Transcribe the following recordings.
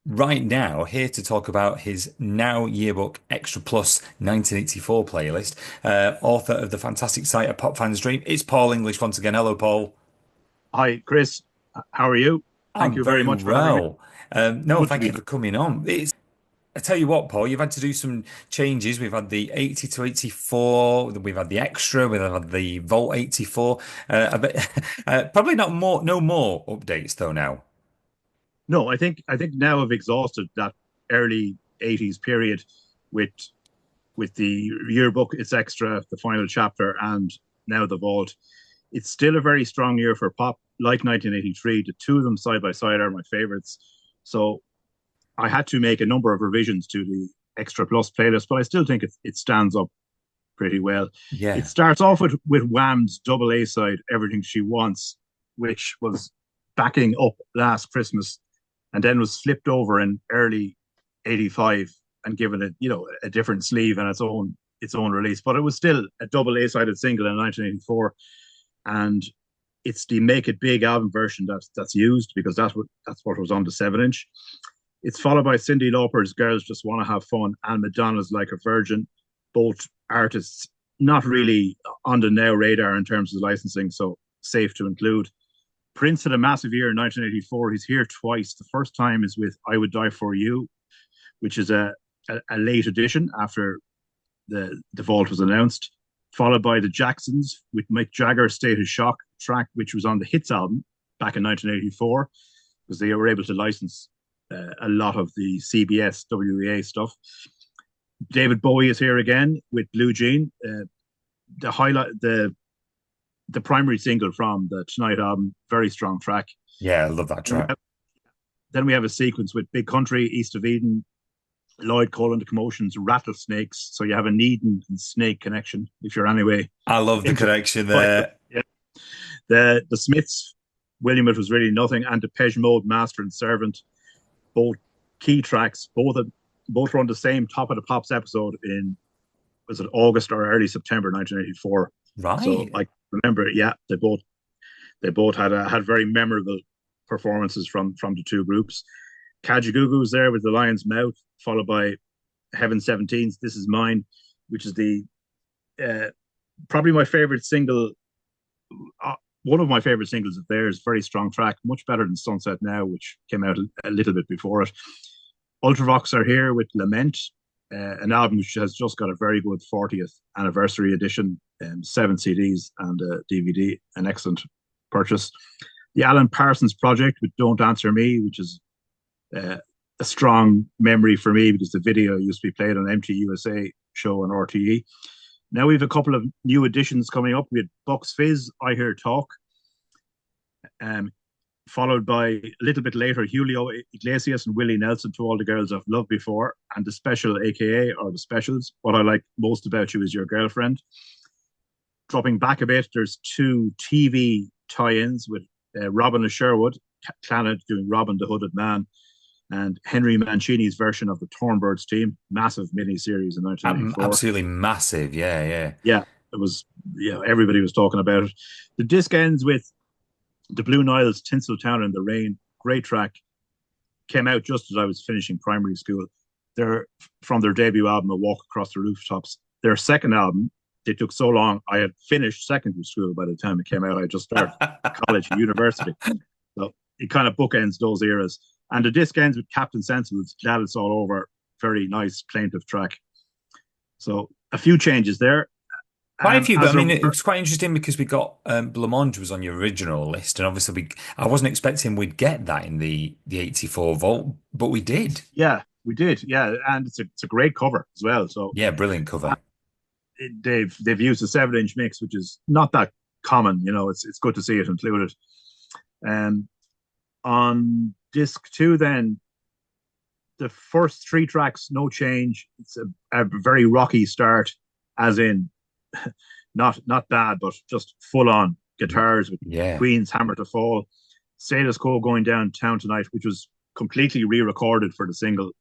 right now here to talk about his Now Yearbook Extra Plus 1984 playlist. Author of the fantastic site A Pop Fan's Dream. It's Paul English once again. Hello, Paul. Hi, Chris. How are you? Thank I'm you very very much for having me. well. No, Good to thank be you here. for coming on. I tell you what, Paul, you've had to do some changes. We've had the 80 to 84, we've had the extra, we've had the Volt 84. But probably not more, no more updates though now. No, I think now I've exhausted that early '80s period with the yearbook. It's extra, the final chapter, and now the vault. It's still a very strong year for pop, like 1983. The two of them side by side are my favorites. So I had to make a number of revisions to the extra plus playlist, but I still think it stands up pretty well. It Yeah. starts off with Wham's double A side, Everything She Wants, which was backing up last Christmas and then was flipped over in early '85 and given it, a different sleeve and its own release. But it was still a double A sided single in 1984. And it's the Make It Big album version that's used because that's what was on the 7 inch. It's followed by Cyndi Lauper's Girls Just Want to Have Fun and Madonna's Like a Virgin, both artists not really on the now radar in terms of licensing, so safe to include. Prince had a massive year in 1984. He's here twice. The first time is with I Would Die For You, which is a late edition after the vault was announced, followed by the Jacksons with Mick Jagger's State of Shock track, which was on the Hits album back in 1984, because they were able to license a lot of the CBS WEA stuff. David Bowie is here again with Blue Jean. The primary single from the Tonight album, very strong track. Yeah, I love that Then we track. have, then we have a sequence with Big Country, East of Eden, Lloyd Cole and the Commotions, Rattlesnakes. So you have a Needham and Snake connection if you're anyway I love the into connection like there. yeah. The Smiths, William It Was Really Nothing, and Depeche Mode, Master and Servant, both key tracks. Both were on the same Top of the Pops episode in, was it August or early September 1984. So Right. I remember, yeah, they both had very memorable performances from the two groups. Kajagoogoo was there with The Lion's Mouth, followed by Heaven 17's This Is Mine, which is the uh, probably my favorite single. One of my favorite singles of theirs, very strong track, much better than Sunset Now, which came out a little bit before it. Ultravox are here with Lament, an album which has just got a very good 40th anniversary edition, 7 CDs and a DVD, an excellent purchase. The Alan Parsons Project with Don't Answer Me, which is uh, a strong memory for me because the video used to be played on MTUSA show on RTE. Now we have a couple of new additions coming up. We had Bucks Fizz, I Hear Talk, um, followed by a little bit later Julio Iglesias and Willie Nelson, To All the Girls I've Loved Before, and the special, aka, or the specials, What I Like Most About You Is Your Girlfriend. Dropping back a bit, there's two TV tie-ins with Robin of Sherwood, Clannad doing Robin the Hooded Man, and Henry Mancini's version of the Thornbirds Team, massive mini-series in 1984. Absolutely massive. Yeah, yeah. Yeah, it was, everybody was talking about it. The disc ends with the Blue Niles, Tinseltown in the Rain, great track. Came out just as I was finishing primary school. They're from their debut album, A Walk Across the Rooftops. Their second album, they took so long. I had finished secondary school by the time it came out. I just started college and university. So it kind of bookends those eras. And the disc ends with Captain Sensible's Glad It's All Over. Very nice, plaintive track. So a few changes there. Quite a few, but I As a mean, it was quite interesting because we got Blancmange was on your original list, and obviously I wasn't expecting we'd get that in the 84 Volt, but we did. Yeah, we did. Yeah, and it's a great cover as well. So Yeah, brilliant cover. they've used a 7 inch mix, which is not that common. It's good to see it included. Um, on disc two, then the first three tracks, no change. It's a very rocky start, as in not bad, but just full on guitars with Yeah. Queen's Hammer to Fall, Status Quo Going Downtown Tonight, which was completely re-recorded for the single,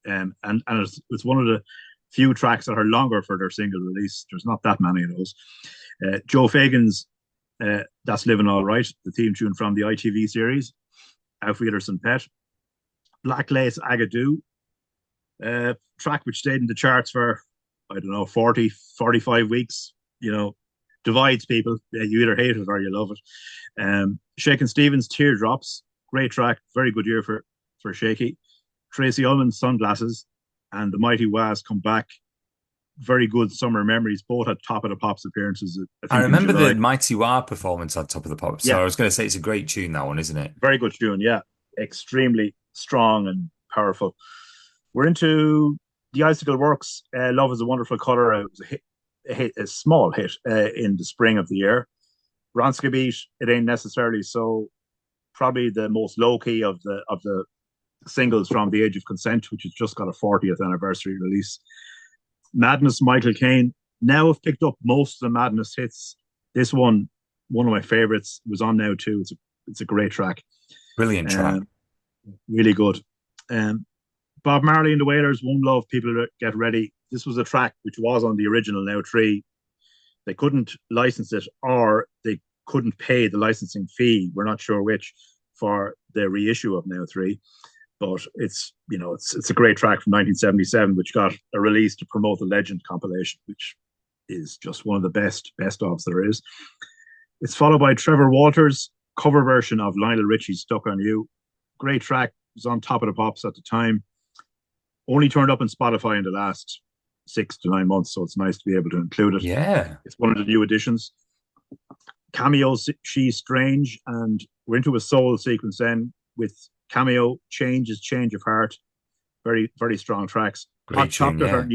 and it's one of the few tracks that are longer for their single release. There's not that many of those. Joe Fagan's That's Living All Right, the theme tune from the ITV series, Auf Wiedersehen Pet. Black Lace Agadoo, track which stayed in the charts for, I don't know, 40, 45 weeks. You know, divides people. Yeah, you either hate it or you love it. Shakin' Stevens, Teardrops, great track, very good year for Shaky. Tracy Ullman's Sunglasses and the Mighty Waz Come Back. Very good summer memories, both at Top of the Pops appearances, I I think in remember the July. Mighty War performance on Top of the Pops, so Yeah, I was going to say it's a great tune, that one, isn't it? very good tune. Yeah, extremely strong and powerful. We're into the Icicle Works. Love is a Wonderful Color. It was a small hit in the spring of the year. Bronska Beat, It Ain't Necessarily So. Probably the most low key of the singles from The Age of Consent, which has just got a 40th anniversary release. Madness, Michael Caine. Now have picked up most of the Madness hits. This one of my favorites, was on now too. It's a great track. Brilliant track. Um, really good. Um, Bob Marley and the Wailers, One Love, People Get Ready. This was a track which was on the original Now 3. They couldn't license it, or they couldn't pay the licensing fee. We're not sure which, for the reissue of Now 3. But it's a great track from 1977, which got a release to promote the Legend compilation, which is just one of the best ofs there is. It's followed by Trevor Walters' cover version of Lionel Richie's Stuck on You. Great track. It was on Top of the Pops at the time. Only turned up on Spotify in the last 6 to 9 months, so it's nice to be able to include it. Yeah. It's one of the new additions. Cameos, She's Strange, and we're into a soul sequence then with Cameo, Change of Heart. Very, very strong tracks. Hot Great tune, Chocolate are yeah.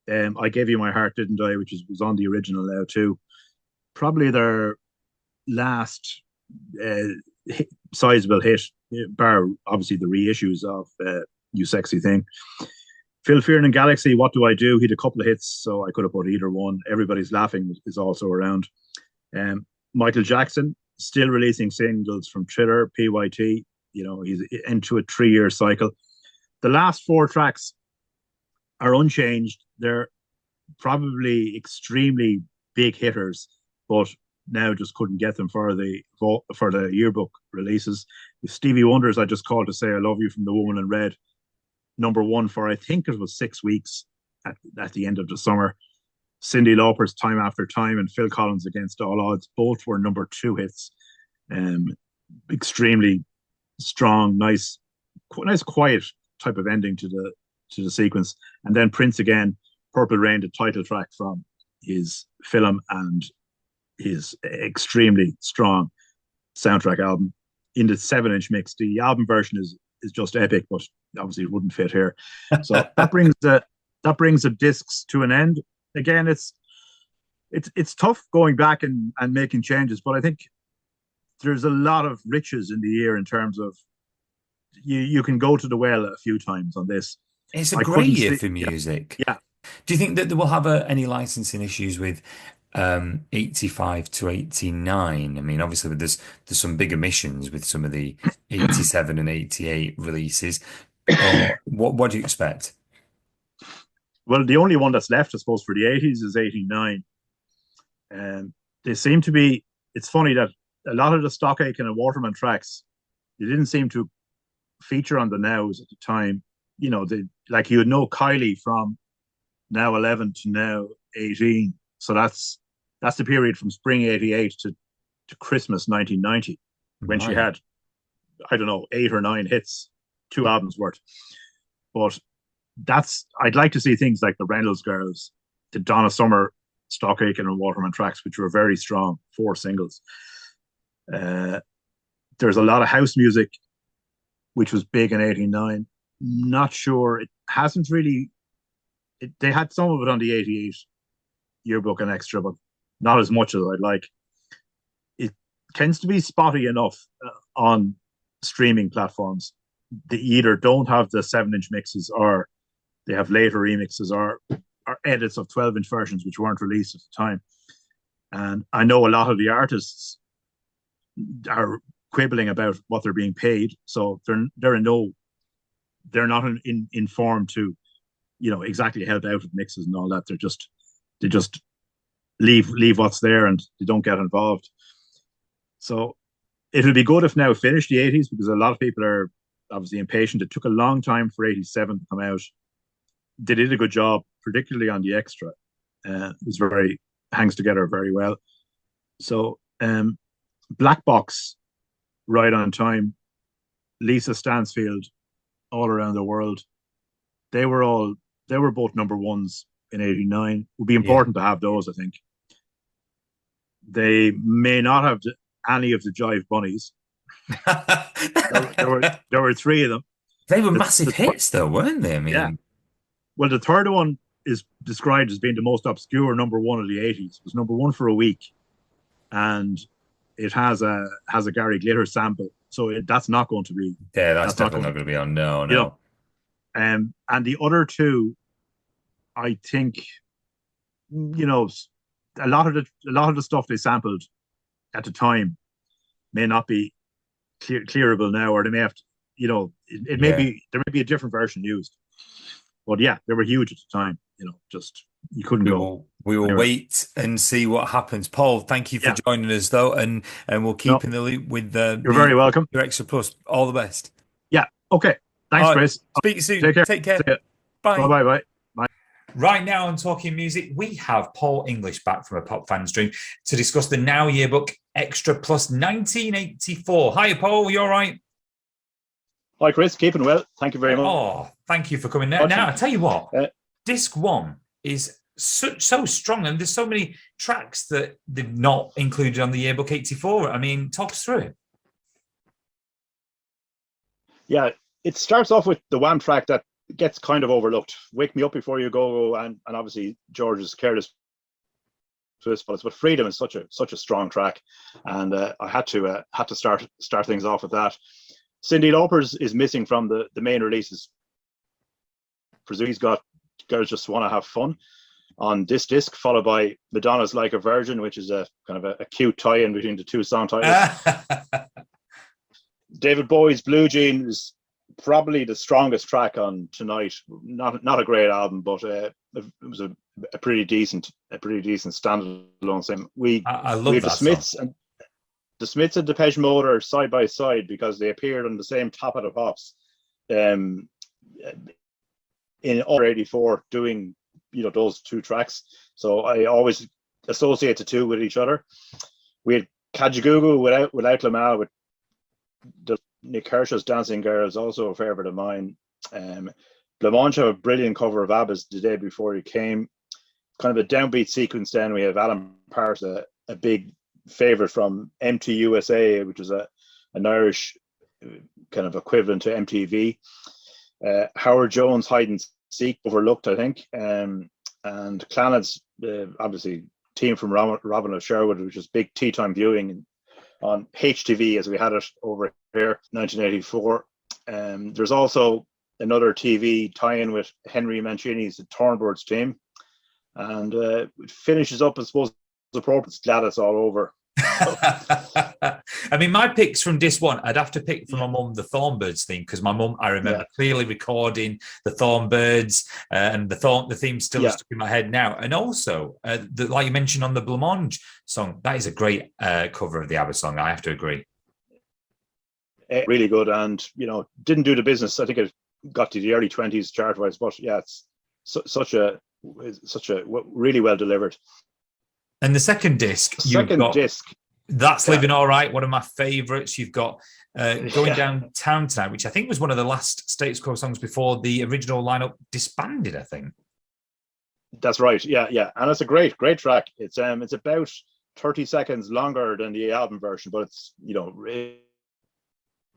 new. I Gave You My Heart, Didn't I, which was on the original now too. Probably their last sizable hit, bar obviously the reissues of You Sexy Thing. Phil Fearn and Galaxy, What Do I Do? He had a couple of hits, so I could have put either one. Everybody's Laughing is also around. Michael Jackson, still releasing singles from Thriller, PYT. He's into a 3-year cycle. The last 4 tracks are unchanged. They're probably extremely big hitters, but now just couldn't get them for the yearbook releases. Stevie Wonder's I Just Called to Say I Love You from The Woman in Red, #1 for I think it was 6 weeks at the end of the summer. Cyndi Lauper's Time After Time and Phil Collins' Against All Odds, both were #2 hits. Um, Extremely strong, nice, quiet type of ending to the sequence. And then Prince again, Purple Rain, the title track from his film and his extremely strong soundtrack album in the 7-inch mix. The album version is just epic, but obviously it wouldn't fit here. So that brings the discs to an end. Again, it's tough going back and making changes, but I think there's a lot of riches in the year in terms of you can go to the well a few times on this. It's a I great couldn't year see. for Yeah, music. yeah. Do you think that they will have any licensing issues with 85 to 89? I mean, obviously, there's some big omissions with some of the 87 and 88 releases. Or what do you expect? Well, the only one that's left, I suppose, for the 80s is 89. And they seem to be. It's funny that a lot of the Stock Aitken and Waterman tracks, they didn't seem to feature on the nows at the time. Like you would know Kylie from Now 11 to Now 18. So that's the period from spring 88 to Christmas 1990, when she Right. had, I don't know, 8 or 9 hits, 2 albums worth. But I'd like to see things like the Reynolds Girls, the Donna Summer, Stock Aitken and Waterman tracks, which were very strong, 4 singles. Uh, there's a lot of house music, which was big in 89. Not sure. It hasn't really, they had some of it on the 88 yearbook and extra, but not as much as I'd like. It tends to be spotty enough on streaming platforms. They either don't have the 7-inch mixes, or they have later remixes, or edits of 12-inch versions which weren't released at the time. And I know a lot of the artists are quibbling about what they're being paid, so they're not informed to exactly help out with mixes and all that. They just leave what's there, and they don't get involved. So it'll be good if Now finished the 80s, because a lot of people are obviously impatient. It took a long time for 87 to come out. They did a good job, particularly on the extra. It was very, hangs together very well. So, Black Box, Right on Time, Lisa Stansfield, All Around the World. They were all they were both number ones in '89. Would be Yeah. important to have those, I think. They may not have any of the Jive Bunnies. There were three of them. They were The, massive the hits, though, weren't they? I yeah. mean, Well, the third one is described as being the most obscure number one of the '80s. It was number one for a week, and it has a Gary Glitter sample. So that's not going to be yeah, that's that's not definitely going not to going to be on. No, you know. no. And the other two, I think, a lot of the stuff they sampled at the time may not be clearable now, or they may have to, it may Yeah. be there may be a different version used. But yeah, they were huge at the time. Just you couldn't We go will we will anywhere. wait and see what happens. Paul, thank you for Yeah, joining us though, and we'll no, keep in the loop with you're very the welcome. your extra plus. All the best. Yeah, okay. Thanks, All right. Chris. Speak soon. Take care. Take See care. ya. Bye Bye. bye bye. Right now on Talking Music, we have Paul English back from a Pop Fans Dream to discuss the Now Yearbook Extra Plus 1984. Hi, Paul. You all right? Hi, Chris. Keeping well. Thank you very much. Oh, thank you for coming. Now, I tell you what, Uh, disc one is so strong, and there's so many tracks that they've not included on the Yearbook 84. I mean, talk us through it. yeah, it starts off with the one track that gets kind of overlooked. Wake Me Up Before You Go, and obviously George's Careless Twist, but Freedom is such a strong track, and I had to start things off with that. Cyndi Lauper's is missing from the main releases. Presume he's got Girls Just Want to Have Fun on this disc, followed by Madonna's Like a Virgin, which is a kind of a cute tie-in between the two song titles. David Bowie's Blue Jean is probably the strongest track on Tonight. Not a great album, but it was a pretty decent standalone thing. I We love have that song. The Smiths and Depeche Mode are side by side because they appeared on the same Top of the Pops in '84 doing those two tracks. So I always associate the two with each other. We had Kajagoogoo without Lamal with Nick Kershaw's Dancing Girls, also a favourite of mine. Blancmange have a brilliant cover of ABBA's The Day Before You Came. Kind of a downbeat sequence. Then we have Alan Parsons, a big favourite from MTUSA, which is an Irish kind of equivalent to MTV. Howard Jones' Hide and Seek, overlooked, I think. And Clanad's obviously Team from Robin of Sherwood, which was big tea time viewing on HTV as we had it over here, 1984. There's also another TV tie-in with Henry Mancini's Thornbirds Team, and it finishes up, I suppose, appropriate. Glad it's all over. I mean, my picks from disc one, I'd have to pick from my mum the Thornbirds theme, because my mum, I remember clearly recording the Thornbirds, and the theme still stuck in my head now. And also, like you mentioned on the Blancmange song, that is a great cover of the ABBA song. I have to agree. Really good, and didn't do the business. I think it got to the early 20s chart wise, but yeah, it's such a really well delivered. And the second disc, That's Living All Right, one of my favourites. You've got Going Downtown Tonight, which I think was one of the last Status Quo songs before the original lineup disbanded, I think. That's right. Yeah. And it's a great track. It's about 30 seconds longer than the album version, but it's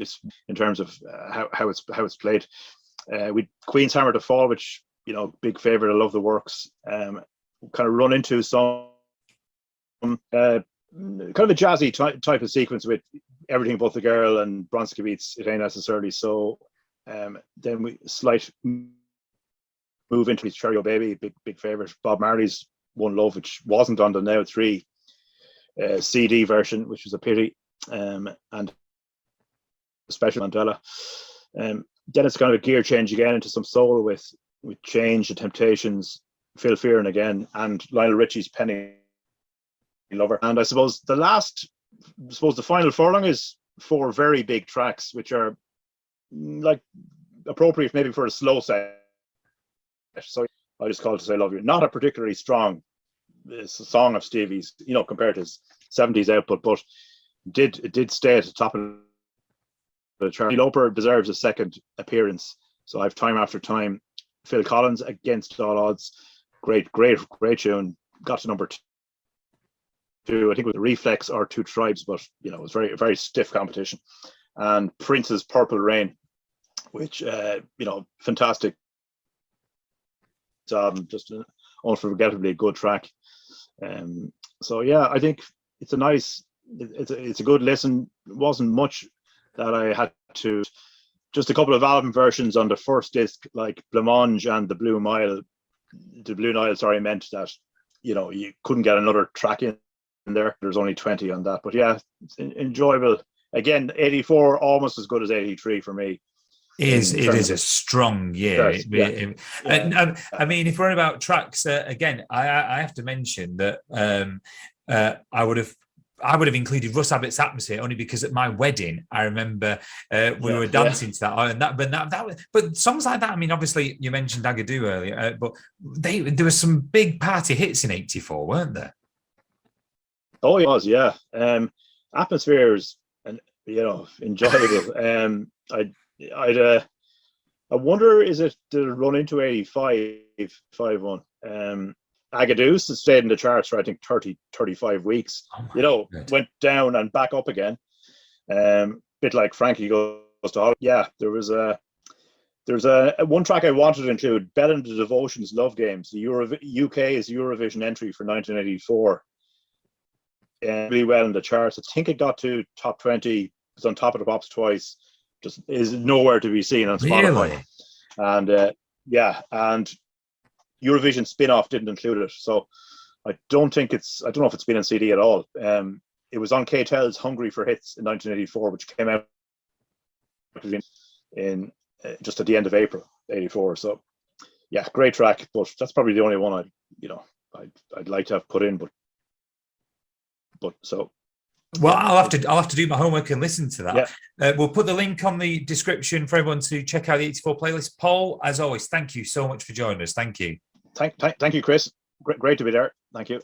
it's in terms of how it's played. With Queen's Hammer to Fall, which big favourite. I love the works. Kind of run into some kind of a jazzy type of sequence with Everything But the Girl and Bronskiewicz, It Ain't Necessarily So. Then we slight move into Cherry O Baby, big favourite. Bob Marley's One Love, which wasn't on the Now 3 CD version, which was a pity. And Special Mandela. Then it's kind of a gear change again into some soul with Change, The Temptations, Phil Fearon again, and Lionel Richie's Penny Lover. And I suppose the final furlong is 4 very big tracks, which are like appropriate maybe for a slow set. So I just called to say love you. Not a particularly strong song of Stevie's, compared to his 70s output, but it did stay at the top of the chart. Loper deserves a second appearance. So I've time after time. Phil Collins, Against All Odds, great tune. Got to number two. I think it was Reflex or Two Tribes, but it was very stiff competition. And Prince's Purple Rain, which fantastic. Just an unforgettably good track. So yeah, I think it's a good listen. It wasn't much that I had to. Just a couple of album versions on the first disc, like Blancmange and the Blue Nile. The Blue Nile, sorry, meant that you couldn't get another track in there. There's only 20 on that, but yeah, it's enjoyable. Again, 84 almost as good as 83 for me. It is a strong year. I mean, if we're on about tracks, again, I have to mention that I would have included Russ Abbott's Atmosphere only because at my wedding, I remember we were dancing to that. But songs like that, I mean, obviously you mentioned Agadoo earlier, but there were some big party hits in '84, weren't there? Oh, it was, yeah. Atmosphere is, enjoyable. I wonder, did it run into 85, 5-1? Agadoo stayed in the charts for I think 35 weeks. Went down and back up again. Bit like Frankie Goes to Hollywood. Yeah, there's a one track I wanted to include, Bell and the Devotions Love Games, the UK's Eurovision entry for 1984. Really well in the charts. I think it got to top 20. It's on Top of the Pops twice. Just is nowhere to be seen on Spotify. Really? And Eurovision spin-off didn't include it, so I don't know if it's been on CD at all. It was on KTEL's Hungry for Hits in 1984, which came out in just at the end of April '84. So yeah, great track, but that's probably the only one I'd like to have put in, but so. Well, I'll have to do my homework and listen to that. Yeah. We'll put the link on the description for everyone to check out the 84 playlist. Paul, as always, thank you so much for joining us. Thank you. Thank you, Chris. Great to be there. Thank you.